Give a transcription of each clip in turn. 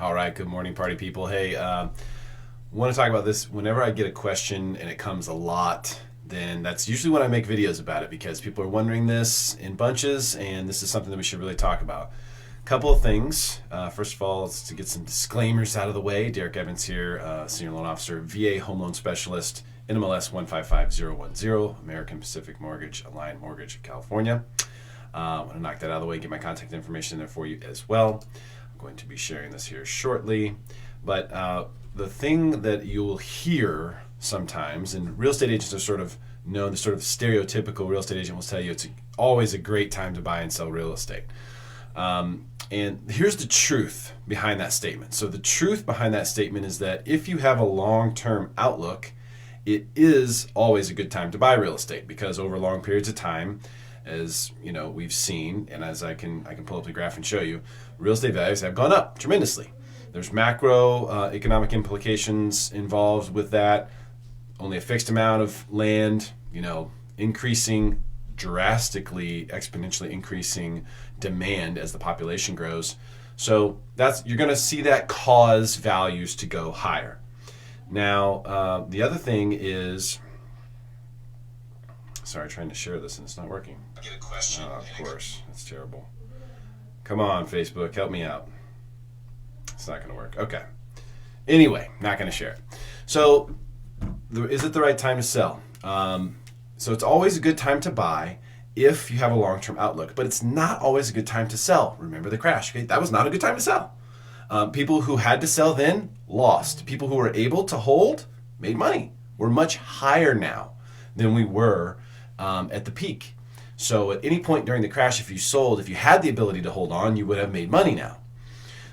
All right, good morning, party people. Hey, want to talk about this. Whenever I get a question and it comes a lot, then that's usually when I make videos about it because people are wondering this in bunches, and this is something that we should really talk about. Couple of things. First of all, let's to get some disclaimers out of the way. Derrick Evans here, Senior Loan Officer, VA Home Loan Specialist, NMLS 155010, American Pacific Mortgage, Alliant Mortgage, California. I want to knock that out of the way, get my contact information there for you as well. I'm going to be sharing this here shortly. But the thing that you'll hear sometimes, and real estate agents are sort of known, the sort of stereotypical real estate agent will tell you it's always a great time to buy and sell real estate. And here's the truth behind that statement. So the truth behind that statement is that if you have a long-term outlook, it is always a good time to buy real estate because over long periods of time, as you know, we've seen, and as I can pull up the graph and show you, real estate values have gone up tremendously. There's macro economic implications involved with that. Only a fixed amount of land, increasing drastically, exponentially increasing demand as the population grows. So you're going to see that cause values to go higher. Now, the other thing is, sorry, trying to share this and it's not working. I get a question. Oh, of course, that's terrible. Come on, Facebook, help me out. It's not going to work. Okay. Anyway, not going to share it. So, is it the right time to sell? So it's always a good time to buy if you have a long-term outlook, but it's not always a good time to sell. Remember the crash, okay? That was not a good time to sell. People who had to sell then lost. People who were able to hold made money. We're much higher now than we were at the peak. So at any point during the crash, if you had the ability to hold on, you would have made money now.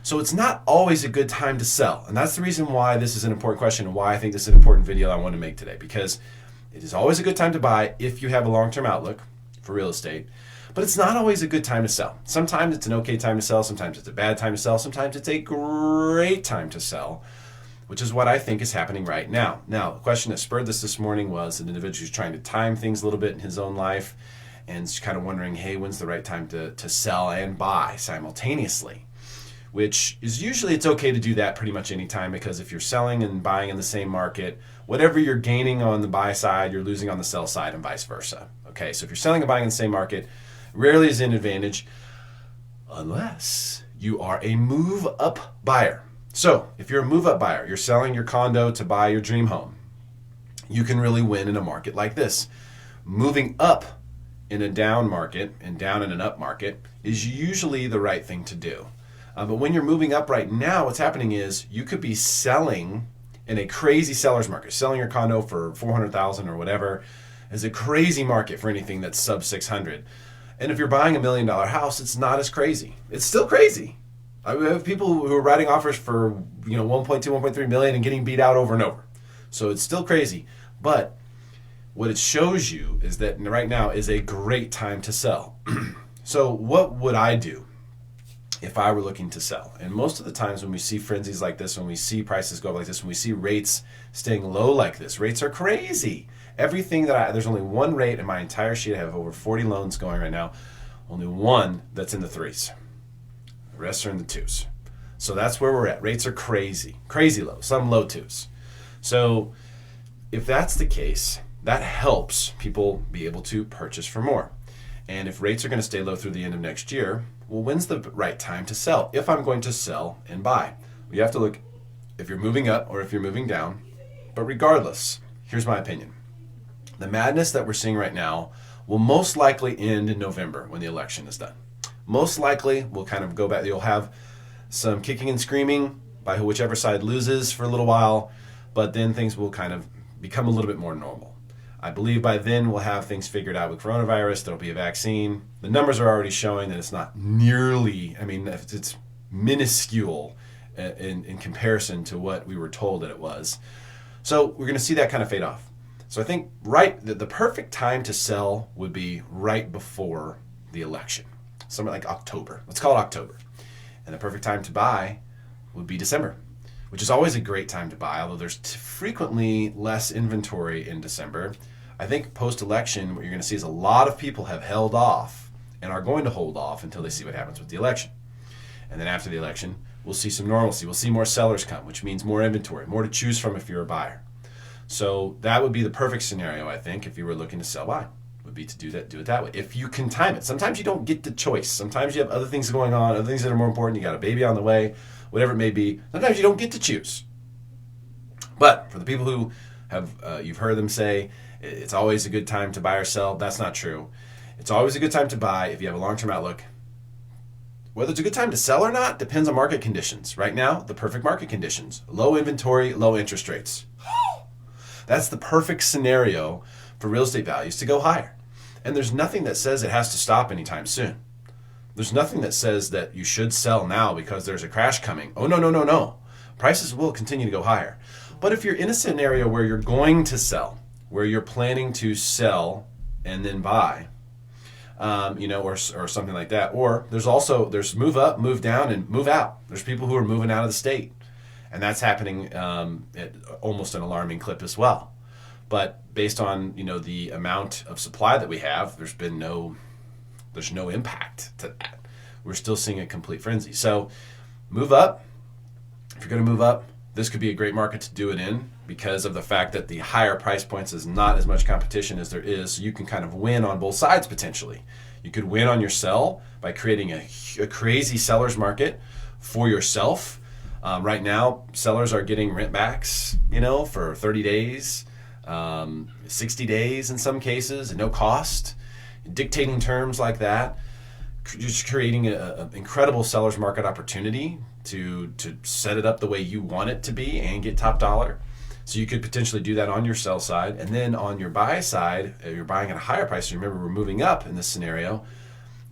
So it's not always a good time to sell. And that's the reason why this is an important question and why I think this is an important video I want to make today, because it is always a good time to buy if you have a long-term outlook for real estate, but it's not always a good time to sell. Sometimes it's an okay time to sell, sometimes it's a bad time to sell, sometimes it's a great time to sell, which is what I think is happening right now. Now, the question that spurred this morning was an individual who's trying to time things a little bit in his own life and is kind of wondering, hey, when's the right time to sell and buy simultaneously? Which is usually it's okay to do that pretty much any time, because if you're selling and buying in the same market, whatever you're gaining on the buy side, you're losing on the sell side and vice versa. Okay, so if you're selling and buying in the same market, rarely is an advantage unless you are a move-up buyer. So if you're a move-up buyer, you're selling your condo to buy your dream home, you can really win in a market like this. Moving up in a down market and down in an up market is usually the right thing to do. But when you're moving up right now, what's happening is you could be selling in a crazy seller's market. Selling your condo for $400,000 or whatever is a crazy market for anything that's sub 600. And if you're buying $1 million house, it's not as crazy. It's still crazy. I have people who are writing offers for 1.2, 1.3 million and getting beat out over and over. So it's still crazy. But what it shows you is that right now is a great time to sell. So what would I do if I were looking to sell? And most of the times when we see frenzies like this, when we see prices go up like this, when we see rates staying low like this, rates are crazy. Everything there's only one rate in my entire sheet. I have over 40 loans going right now. Only one that's in the threes. The rest are in the twos. So that's where we're at. Rates are crazy, crazy low, some low twos. So if that's the case, that helps people be able to purchase for more. And if rates are going to stay low through the end of next year, well, when's the right time to sell? If I'm going to sell and buy, well, you have to look if you're moving up or if you're moving down. But regardless, here's my opinion. The madness that we're seeing right now will most likely end in November when the election is done. Most likely, we'll kind of go back. You'll have some kicking and screaming by whichever side loses for a little while, but then things will kind of become a little bit more normal. I believe by then we'll have things figured out with coronavirus. There'll be a vaccine. The numbers are already showing that it's not nearly, it's minuscule in comparison to what we were told that it was. So we're going to see that kind of fade off. So I think the perfect time to sell would be right before the election, somewhere like October. Let's call it October. And the perfect time to buy would be December, which is always a great time to buy, although there's frequently less inventory in December. I think post-election, what you're going to see is a lot of people have held off and are going to hold off until they see what happens with the election. And then after the election, we'll see some normalcy. We'll see more sellers come, which means more inventory, more to choose from if you're a buyer. So that would be the perfect scenario, I think, if you were looking to sell buy, would be to do it that way. If you can time it. Sometimes you don't get the choice. Sometimes you have other things going on, other things that are more important. You got a baby on the way, whatever it may be. Sometimes you don't get to choose. But for the people who have, you've heard them say, it's always a good time to buy or sell. That's not true. It's always a good time to buy if you have a long-term outlook. Whether it's a good time to sell or not depends on market conditions. Right now, the perfect market conditions. Low inventory, low interest rates. That's the perfect scenario for real estate values to go higher. And there's nothing that says it has to stop anytime soon. There's nothing that says that you should sell now because there's a crash coming. Oh, no. Prices will continue to go higher. But if you're in a scenario where you're going to sell, where you're planning to sell and then buy, or something like that. Or there's move up, move down, and move out. There's people who are moving out of the state. And that's happening at almost an alarming clip as well. But based on, the amount of supply that we have, there's no impact to that. We're still seeing a complete frenzy. So move up. If you're going to move up, this could be a great market to do it in because of the fact that the higher price points is not as much competition as there is. So you can kind of win on both sides potentially. You could win on your sell by creating a crazy seller's market for yourself. Right now, sellers are getting rent backs, for 30 days, 60 days in some cases, at no cost, dictating terms like that, just creating an incredible seller's market opportunity to set it up the way you want it to be and get top dollar. So you could potentially do that on your sell side. And then on your buy side, if you're buying at a higher price, remember we're moving up in this scenario,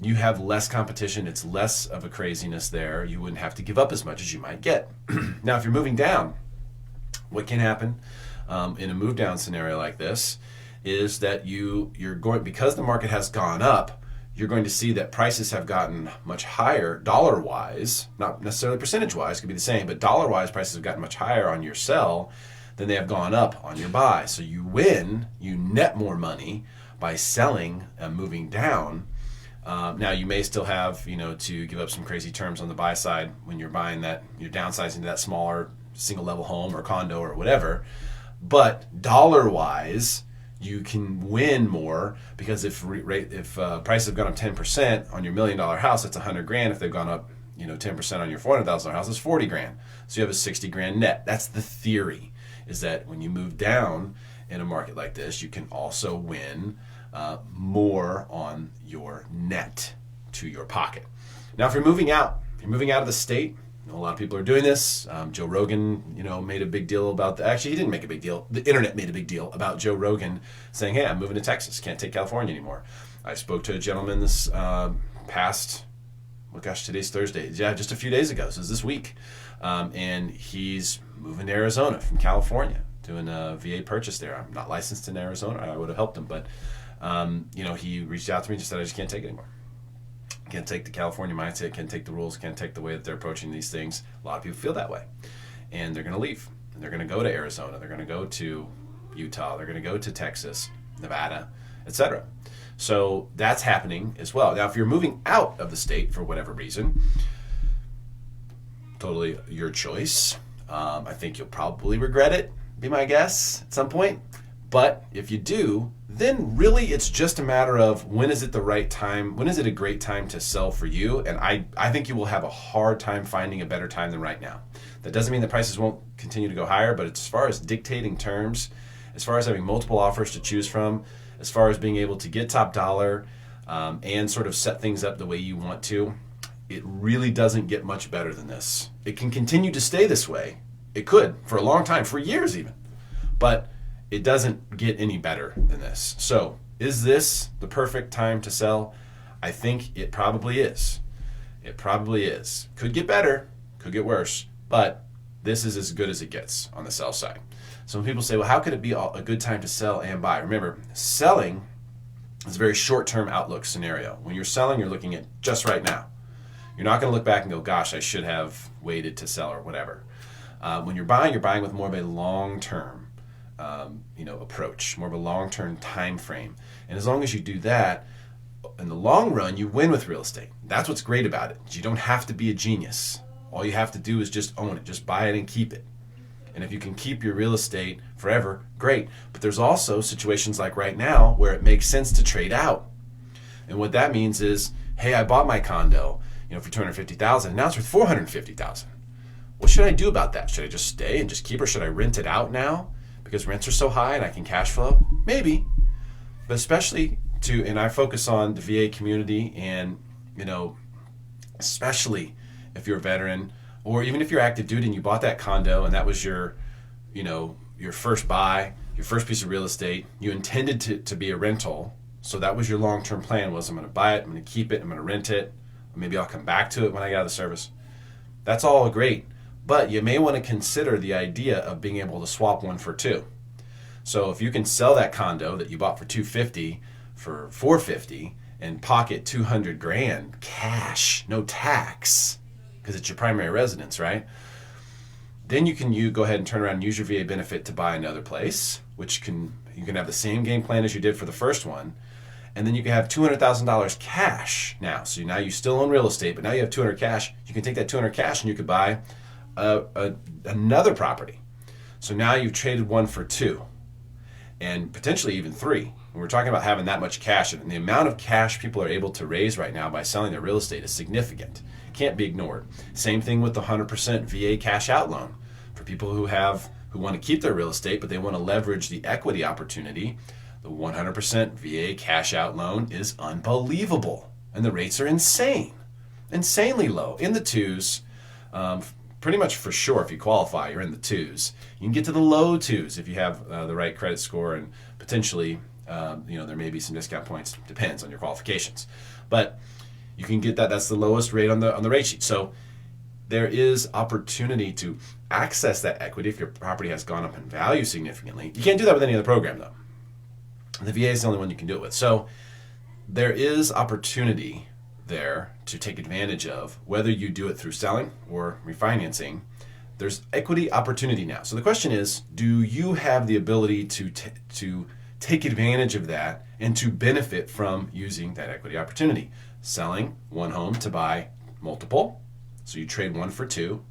you have less competition. It's less of a craziness there. You wouldn't have to give up as much as you might get. Now, if you're moving down, what can happen in a move down scenario like this is that you're going, because the market has gone up, you're going to see that prices have gotten much higher dollar-wise, not necessarily percentage-wise, could be the same, but dollar-wise prices have gotten much higher on your sell than they have gone up on your buy. So you win, you net more money by selling and moving down. Now you may still have, to give up some crazy terms on the buy side when you're buying that, you're downsizing to that smaller single level home or condo or whatever. But dollar-wise, you can win more because if prices have gone up 10% on your $1 million house, that's $100,000. If they've gone up, 10% on your $400,000 house, it's $40,000. So you have a $60,000 net. That's the theory, is that when you move down in a market like this, you can also win more on your net to your pocket. Now, if you're moving out of the state, a lot of people are doing this. Joe Rogan, made a big deal about that. Actually, he didn't make a big deal. The internet made a big deal about Joe Rogan saying, hey, I'm moving to Texas. Can't take California anymore. I spoke to a gentleman this today's Thursday. Yeah, just a few days ago. So it was this week. And he's moving to Arizona from California, doing a VA purchase there. I'm not licensed in Arizona. I would have helped him. But, he reached out to me and just said, I just can't take it anymore. Can't take the California mindset, can't take the rules, can't take the way that they're approaching these things. A lot of people feel that way. And they're going to leave. And they're going to go to Arizona. They're going to go to Utah. They're going to go to Texas, Nevada, etc. So that's happening as well. Now, if you're moving out of the state for whatever reason, totally your choice. I think you'll probably regret it, be my guess, at some point. But if you do, then really it's just a matter of when is it the right time, when is it a great time to sell for you? And I think you will have a hard time finding a better time than right now. That doesn't mean the prices won't continue to go higher, but as far as dictating terms, as far as having multiple offers to choose from, as far as being able to get top dollar and sort of set things up the way you want to, it really doesn't get much better than this. It can continue to stay this way. It could for a long time, for years even. But it doesn't get any better than this. So, is this the perfect time to sell? I think it probably is. It probably is. Could get better, could get worse, but this is as good as it gets on the sell side. So when people say, well, how could it be a good time to sell and buy? Remember, selling is a very short-term outlook scenario. When you're selling, you're looking at just right now. You're not going to look back and go, gosh, I should have waited to sell or whatever. When you're buying with more of a long-term approach, more of a long-term time frame. And as long as you do that, in the long run, you win with real estate. That's what's great about it. You don't have to be a genius. All you have to do is just own it. Just buy it and keep it. And if you can keep your real estate forever, great. But there's also situations like right now where it makes sense to trade out. And what that means is, hey, I bought my condo, for $250,000, and now it's worth $450,000. What should I do about that? Should I just stay and just keep it, or should I rent it out now because rents are so high and I can cash flow? Maybe. But especially and I focus on the VA community, and especially if you're a veteran, or even if you're active duty and you bought that condo and that was your first buy, your first piece of real estate, you intended to be a rental. So that was your long-term plan, was I'm going to buy it, I'm going to keep it, I'm going to rent it, or maybe I'll come back to it when I get out of the service. That's all great, but you may want to consider the idea of being able to swap one for two. So if you can sell that condo that you bought for $250 for $450 and pocket $200,000 cash, no tax, because it's your primary residence, right? Then you can go ahead and turn around and use your VA benefit to buy another place, which you can have the same game plan as you did for the first one. And then you can have $200,000 cash now. So now you still own real estate, but now you have $200 cash. You can take that $200 cash and you could buy another property. So now you've traded one for two, and potentially even three. And we're talking about having that much cash, and the amount of cash people are able to raise right now by selling their real estate is significant. Can't be ignored. Same thing with the 100% VA cash out loan. For people who want to keep their real estate, but they want to leverage the equity opportunity, the 100% VA cash out loan is unbelievable. And the rates are insanely low, in the twos. Pretty much for sure, if you qualify, you're in the twos. You can get to the low twos if you have the right credit score, and potentially, there may be some discount points. Depends on your qualifications, but you can get that. That's the lowest rate on the rate sheet. So there is opportunity to access that equity if your property has gone up in value significantly. You can't do that with any other program, though. The VA is the only one you can do it with. So there is opportunity there to take advantage of, whether you do it through selling or refinancing. There's equity opportunity now. So the question is, do you have the ability to take advantage of that and to benefit from using that equity opportunity? Selling one home to buy multiple. So you trade one for two.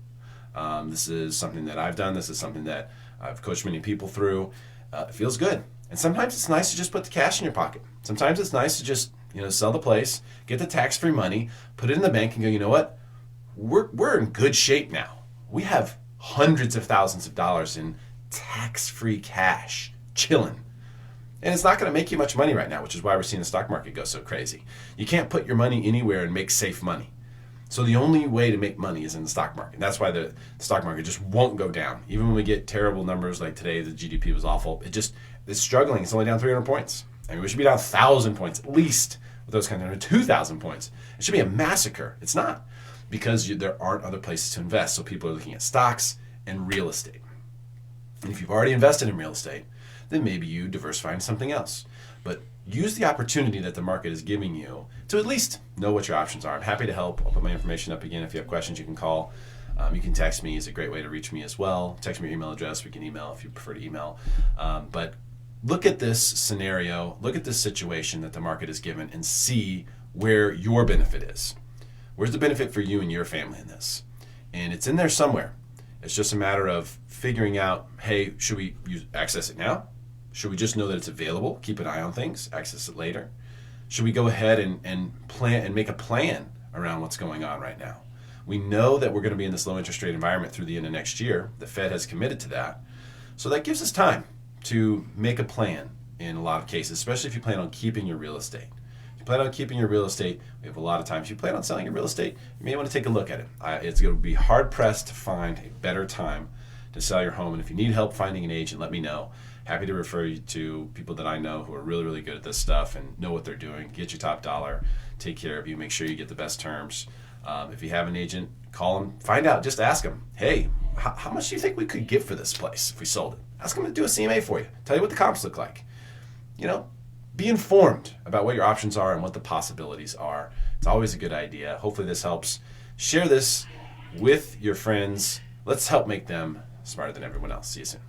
This is something that I've done. This is something that I've coached many people through. It feels good. And sometimes it's nice to just put the cash in your pocket. Sometimes it's nice to just sell the place, get the tax-free money, put it in the bank, and go, you know what? We're in good shape now. We have hundreds of thousands of dollars in tax-free cash chilling. And it's not going to make you much money right now, which is why we're seeing the stock market go so crazy. You can't put your money anywhere and make safe money. So the only way to make money is in the stock market. That's why the stock market just won't go down. Even when we get terrible numbers like today, the GDP was awful. It's struggling. It's only down 300 points. I mean, we should be down 1,000 points at least with those kind of 2,000 points. It should be a massacre. It's not, because there aren't other places to invest. So people are looking at stocks and real estate. And if you've already invested in real estate, then maybe you diversify into something else. But use the opportunity that the market is giving you to at least know what your options are. I'm happy to help. I'll put my information up again. If you have questions, you can call. You can text me. It's a great way to reach me as well. Text me your email address. We can email if you prefer to email. But look at this scenario. Look at this situation that the market is given and see where your benefit is. Where's the benefit for you and your family in this? And it's in there somewhere. It's just a matter of figuring out, hey, should we access it now? Should we just know that it's available, keep an eye on things, access it later? Should we go ahead and plan and make a plan around what's going on right now? We know that we're going to be in this low interest rate environment through the end of next year. The Fed has committed to that. So that gives us time to make a plan in a lot of cases, especially if you plan on keeping your real estate. If you plan on keeping your real estate, we have a lot of time. If you plan on selling your real estate, you may want to take a look at it. It's going to be hard-pressed to find a better time to sell your home. And if you need help finding an agent, let me know. Happy to refer you to people that I know who are really, really good at this stuff and know what they're doing. Get your top dollar, take care of you, make sure you get the best terms. If you have an agent, call them, find out, just ask them, hey, how much do you think we could get for this place if we sold it? Ask them to do a CMA for you. Tell you what the comps look like. Be informed about what your options are and what the possibilities are. It's always a good idea. Hopefully this helps. Share this with your friends. Let's help make them smarter than everyone else. See you soon.